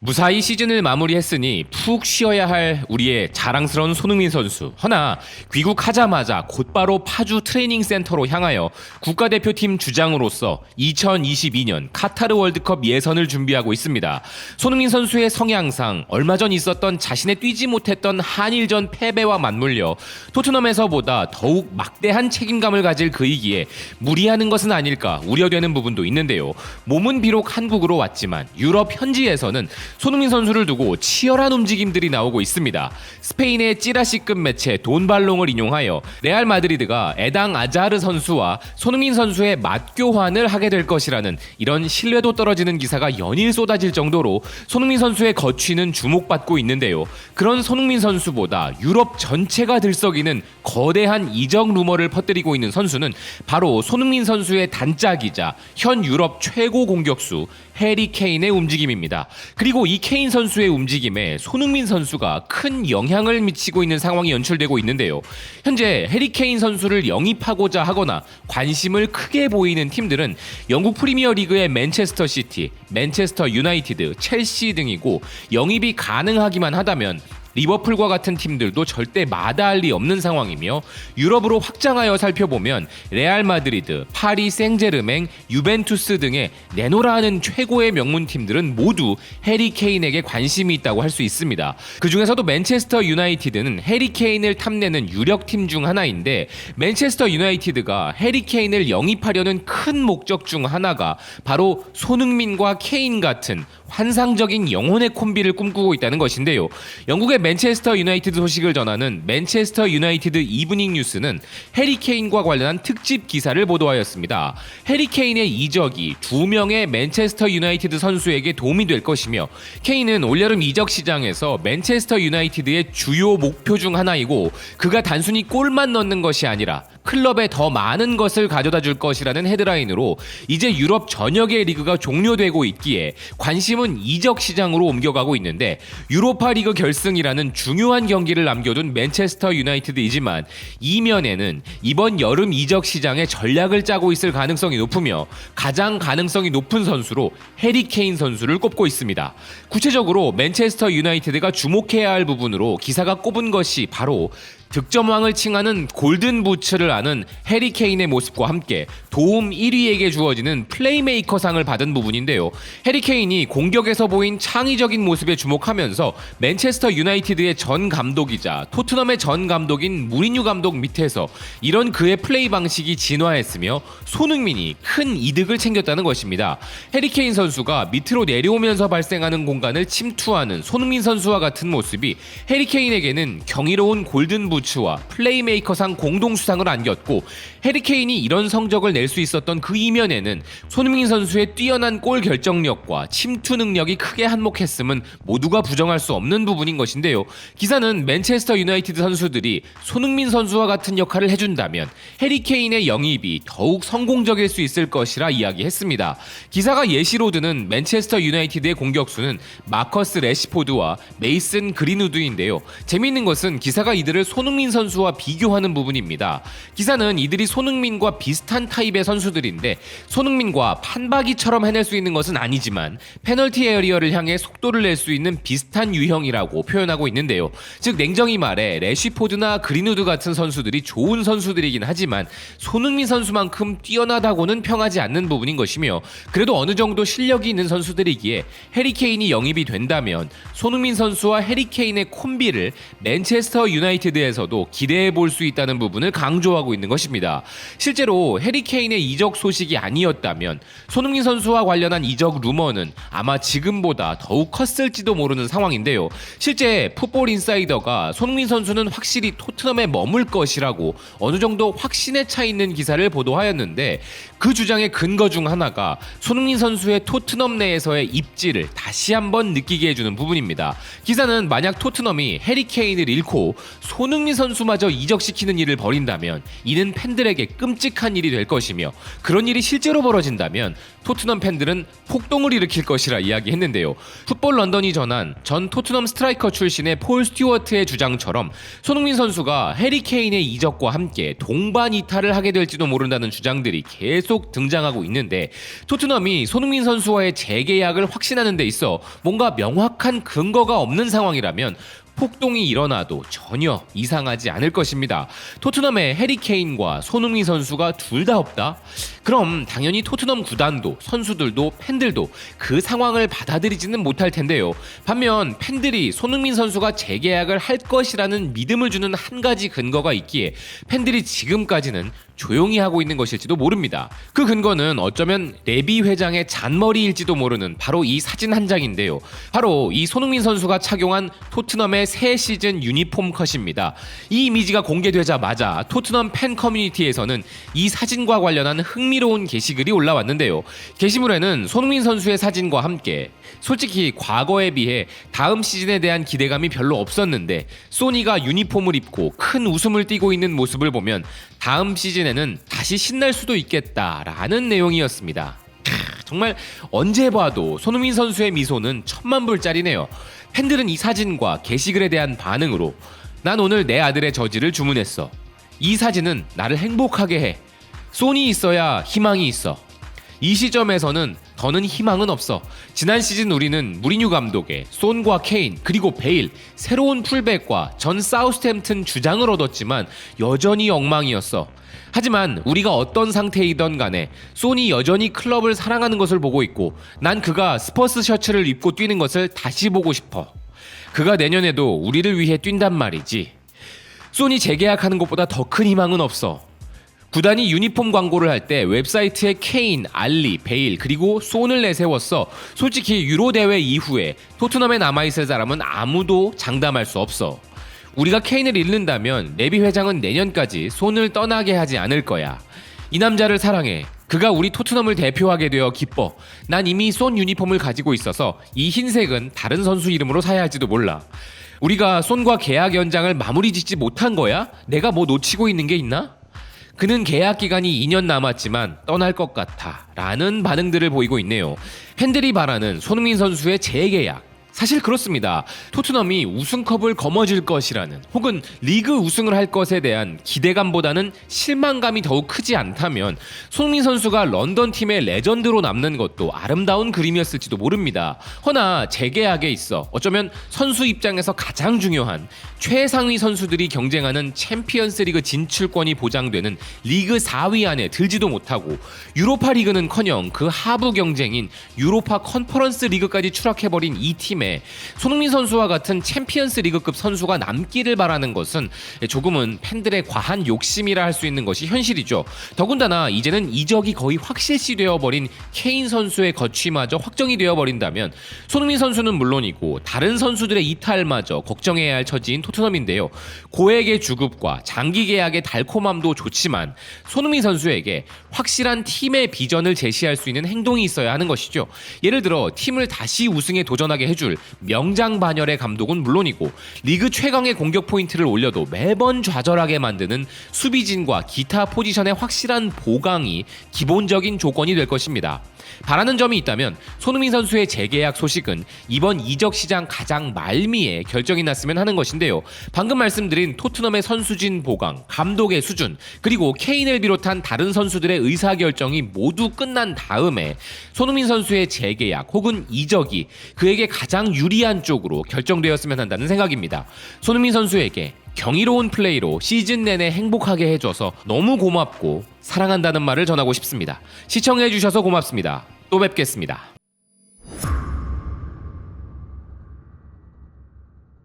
무사히 시즌을 마무리했으니 푹 쉬어야 할 우리의 자랑스러운 손흥민 선수. 허나 귀국하자마자 곧바로 파주 트레이닝 센터로 향하여 국가대표팀 주장으로서 2022년 카타르 월드컵 예선을 준비하고 있습니다. 손흥민 선수의 성향상 얼마 전 있었던 자신의 뛰지 못했던 한일전 패배와 맞물려 토트넘에서보다 더욱 막대한 책임감을 가질 그이기에 무리하는 것은 아닐까 우려되는 부분도 있는데요. 몸은 비록 한국으로 왔지만 유럽 현지에서는 손흥민 선수를 두고 치열한 움직임들이 나오고 있습니다. 스페인의 찌라시급 매체 돈발롱을 인용하여 레알 마드리드가 에당 아자르 선수와 손흥민 선수의 맞교환을 하게 될 것이라는 이런 신뢰도 떨어지는 기사가 연일 쏟아질 정도로 손흥민 선수의 거취는 주목받고 있는데요. 그런 손흥민 선수보다 유럽 전체가 들썩이는 거대한 이적 루머를 퍼뜨리고 있는 선수는 바로 손흥민 선수의 단짝이자 현 유럽 최고 공격수 해리 케인의 움직임입니다. 그리고 이 케인 선수의 움직임에 손흥민 선수가 큰 영향을 미치고 있는 상황이 연출되고 있는데요. 현재 해리 케인 선수를 영입하고자 하거나 관심을 크게 보이는 팀들은 영국 프리미어 리그의 맨체스터 시티, 맨체스터 유나이티드, 첼시 등이고, 영입이 가능하기만 하다면 리버풀과 같은 팀들도 절대 마다할 리 없는 상황이며, 유럽으로 확장하여 살펴보면 레알 마드리드, 파리 생제르맹, 유벤투스 등의 내노라 하는 최고의 명문팀들은 모두 해리 케인에게 관심이 있다고 할 수 있습니다. 그 중에서도 맨체스터 유나이티드는 해리 케인을 탐내는 유력팀 중 하나인데, 맨체스터 유나이티드가 해리 케인을 영입하려는 큰 목적 중 하나가 바로 손흥민과 케인 같은 환상적인 영혼의 콤비를 꿈꾸고 있다는 것인데요. 영국의 맨체스터 유나이티드 소식을 전하는 맨체스터 유나이티드 이브닝 뉴스는 해리 케인과 관련한 특집 기사를 보도하였습니다. 해리 케인의 이적이 두 명의 맨체스터 유나이티드 선수에게 도움이 될 것이며, 케인은 올여름 이적 시장에서 맨체스터 유나이티드의 주요 목표 중 하나이고, 그가 단순히 골만 넣는 것이 아니라 클럽에 더 많은 것을 가져다 줄 것이라는 헤드라인으로 이제 유럽 전역의 리그가 종료되고 있기에 관심은 이적 시장으로 옮겨가고 있는데, 유로파 리그 결승이라는 중요한 경기를 남겨둔 맨체스터 유나이티드이지만 이면에는 이번 여름 이적 시장에 전략을 짜고 있을 가능성이 높으며, 가장 가능성이 높은 선수로 해리 케인 선수를 꼽고 있습니다. 구체적으로 맨체스터 유나이티드가 주목해야 할 부분으로 기사가 꼽은 것이 바로 득점왕을 칭하는 골든부츠를 아는 해리 케인의 모습과 함께 도움 1위에게 주어지는 플레이메이커상을 받은 부분인데요. 해리 케인이 공격에서 보인 창의적인 모습에 주목하면서 맨체스터 유나이티드의 전 감독이자 토트넘의 전 감독인 무리뉴 감독 밑에서 이런 그의 플레이 방식이 진화했으며 손흥민이 큰 이득을 챙겼다는 것입니다. 해리 케인 선수가 밑으로 내려오면서 발생하는 공간을 침투하는 손흥민 선수와 같은 모습이 해리 케인에게는 경이로운 골든부츠와 플레이메이커상 공동수상을 안겼고, 해리 케인이 이런 성적을 낼 수 있었던 그 이면에는 손흥민 선수의 뛰어난 골 결정력과 침투 능력이 크게 한몫했음은 모두가 부정할 수 없는 부분인 것인데요. 기사는 맨체스터 유나이티드 선수들이 손흥민 선수와 같은 역할을 해준다면 해리 케인의 영입이 더욱 성공적일 수 있을 것이라 이야기했습니다. 기사가 예시로 드는 맨체스터 유나이티드의 공격수는 마커스 레시포드와 메이슨 그린우드인데요. 재미있는 것은 기사가 이들을 손흥민 선수와 비교하는 부분입니다. 기사는 이들이 손흥민과 비슷한 타입의 선수들인데, 손흥민과 판박이처럼 해낼 수 있는 것은 아니지만 페널티 에리어를 향해 속도를 낼 수 있는 비슷한 유형이라고 표현하고 있는데요. 즉 냉정히 말해 레시포드나 그린우드 같은 선수들이 좋은 선수들이긴 하지만 손흥민 선수만큼 뛰어나다고는 평하지 않는 부분인 것이며, 그래도 어느 정도 실력이 있는 선수들이기에 해리 케인이 영입이 된다면 손흥민 선수와 해리 케인의 콤비를 맨체스터 유나이티드에서도 기대해 볼 수 있다는 부분을 강조하고 있는 것입니다. 실제로 해리 케인의 이적 소식이 아니었다면 손흥민 선수와 관련한 이적 루머는 아마 지금보다 더욱 컸을지도 모르는 상황인데요. 실제 풋볼 인사이더가 손흥민 선수는 확실히 토트넘에 머물 것이라고 어느 정도 확신에 차 있는 기사를 보도하였는데, 그 주장의 근거 중 하나가 손흥민 선수의 토트넘 내에서의 입지를 다시 한번 느끼게 해주는 부분입니다. 기사는 만약 토트넘이 해리 케인을 잃고 손흥민 손흥민 선수마저 이적시키는 일을 벌인다면 이는 팬들에게 끔찍한 일이 될 것이며, 그런 일이 실제로 벌어진다면 토트넘 팬들은 폭동을 일으킬 것이라 이야기했는데요. 풋볼 런던이 전한 전 토트넘 스트라이커 출신의 폴 스튜어트의 주장처럼 손흥민 선수가 해리 케인의 이적과 함께 동반 이탈을 하게 될지도 모른다는 주장들이 계속 등장하고 있는데, 토트넘이 손흥민 선수와의 재계약을 확신하는 데 있어 뭔가 명확한 근거가 없는 상황이라면 폭동이 일어나도 전혀 이상하지 않을 것입니다. 토트넘의 해리 케인과 손흥민 선수가 둘 다 없다? 그럼 당연히 토트넘 구단도 선수들도 팬들도 그 상황을 받아들이지는 못할 텐데요. 반면 팬들이 손흥민 선수가 재계약을 할 것이라는 믿음을 주는 한 가지 근거가 있기에 팬들이 지금까지는 조용히 하고 있는 것일지도 모릅니다. 그 근거는 어쩌면 레비 회장의 잔머리일지도 모르는 바로 이 사진 한 장인데요. 바로 이 손흥민 선수가 착용한 토트넘의 새 시즌 유니폼 컷입니다. 이 이미지가 공개되자마자 토트넘 팬 커뮤니티에서는 이 사진과 관련한 흥미로운 게시글이 올라왔는데요. 게시물에는 손흥민 선수의 사진과 함께 솔직히 과거에 비해 다음 시즌에 대한 기대감이 별로 없었는데 소니가 유니폼을 입고 큰 웃음을 띠고 있는 모습을 보면 다음 시즌에는 다시 신날 수도 있겠다라는 내용이었습니다. 정말 언제 봐도 손흥민 선수의 미소는 천만불짜리네요. 팬들은 이 사진과 게시글에 대한 반응으로 난 오늘 내 아들의 저지를 주문했어. 이 사진은 나를 행복하게 해. 손이 있어야 희망이 있어. 이 시점에서는 더는 희망은 없어. 지난 시즌 우리는 무리뉴 감독의 손과 케인 그리고 베일, 새로운 풀백과 전 사우스햄튼 주장을 얻었지만 여전히 엉망이었어. 하지만 우리가 어떤 상태이던 간에 손이 여전히 클럽을 사랑하는 것을 보고 있고 난 그가 스퍼스 셔츠를 입고 뛰는 것을 다시 보고 싶어. 그가 내년에도 우리를 위해 뛴단 말이지. 손이 재계약하는 것보다 더 큰 희망은 없어. 구단이 유니폼 광고를 할 때 웹사이트에 케인, 알리, 베일 그리고 손을 내세웠어. 솔직히 유로 대회 이후에 토트넘에 남아있을 사람은 아무도 장담할 수 없어. 우리가 케인을 잃는다면 레비 회장은 내년까지 손을 떠나게 하지 않을 거야. 이 남자를 사랑해. 그가 우리 토트넘을 대표하게 되어 기뻐. 난 이미 손 유니폼을 가지고 있어서 이 흰색은 다른 선수 이름으로 사야 할지도 몰라. 우리가 손과 계약 연장을 마무리 짓지 못한 거야? 내가 뭐 놓치고 있는 게 있나? 그는 계약 기간이 2년 남았지만 떠날 것 같아 라는 반응들을 보이고 있네요. 팬들이 바라는 손흥민 선수의 재계약, 사실 그렇습니다. 토트넘이 우승컵을 거머쥘 것이라는 혹은 리그 우승을 할 것에 대한 기대감보다는 실망감이 더욱 크지 않다면 손흥민 선수가 런던 팀의 레전드로 남는 것도 아름다운 그림이었을지도 모릅니다. 허나 재계약에 있어 어쩌면 선수 입장에서 가장 중요한 최상위 선수들이 경쟁하는 챔피언스 리그 진출권이 보장되는 리그 4위 안에 들지도 못하고 유로파 리그는커녕 그 하부 경쟁인 유로파 컨퍼런스 리그까지 추락해버린 이 팀에 손흥민 선수와 같은 챔피언스 리그급 선수가 남기를 바라는 것은 조금은 팬들의 과한 욕심이라 할 수 있는 것이 현실이죠. 더군다나 이제는 이적이 거의 확실시 되어버린 케인 선수의 거취마저 확정이 되어버린다면 손흥민 선수는 물론이고 다른 선수들의 이탈마저 걱정해야 할 처지인 토트넘인데요. 고액의 주급과 장기 계약의 달콤함도 좋지만 손흥민 선수에게 확실한 팀의 비전을 제시할 수 있는 행동이 있어야 하는 것이죠. 예를 들어 팀을 다시 우승에 도전하게 해줄 명장반열의 감독은 물론이고 리그 최강의 공격 포인트를 올려도 매번 좌절하게 만드는 수비진과 기타 포지션의 확실한 보강이 기본적인 조건이 될 것입니다. 바라는 점이 있다면 손흥민 선수의 재계약 소식은 이번 이적 시장 가장 말미에 결정이 났으면 하는 것인데요. 방금 말씀드린 토트넘의 선수진 보강, 감독의 수준, 그리고 케인을 비롯한 다른 선수들의 의사결정이 모두 끝난 다음에 손흥민 선수의 재계약 혹은 이적이 그에게 가장 유리한 쪽으로 결정되었으면 한다는 생각입니다. 손흥민 선수에게 경이로운 플레이로 시즌 내내 행복하게 해줘서 너무 고맙고 사랑한다는 말을 전하고 싶습니다. 시청해주셔서 고맙습니다. 또 뵙겠습니다.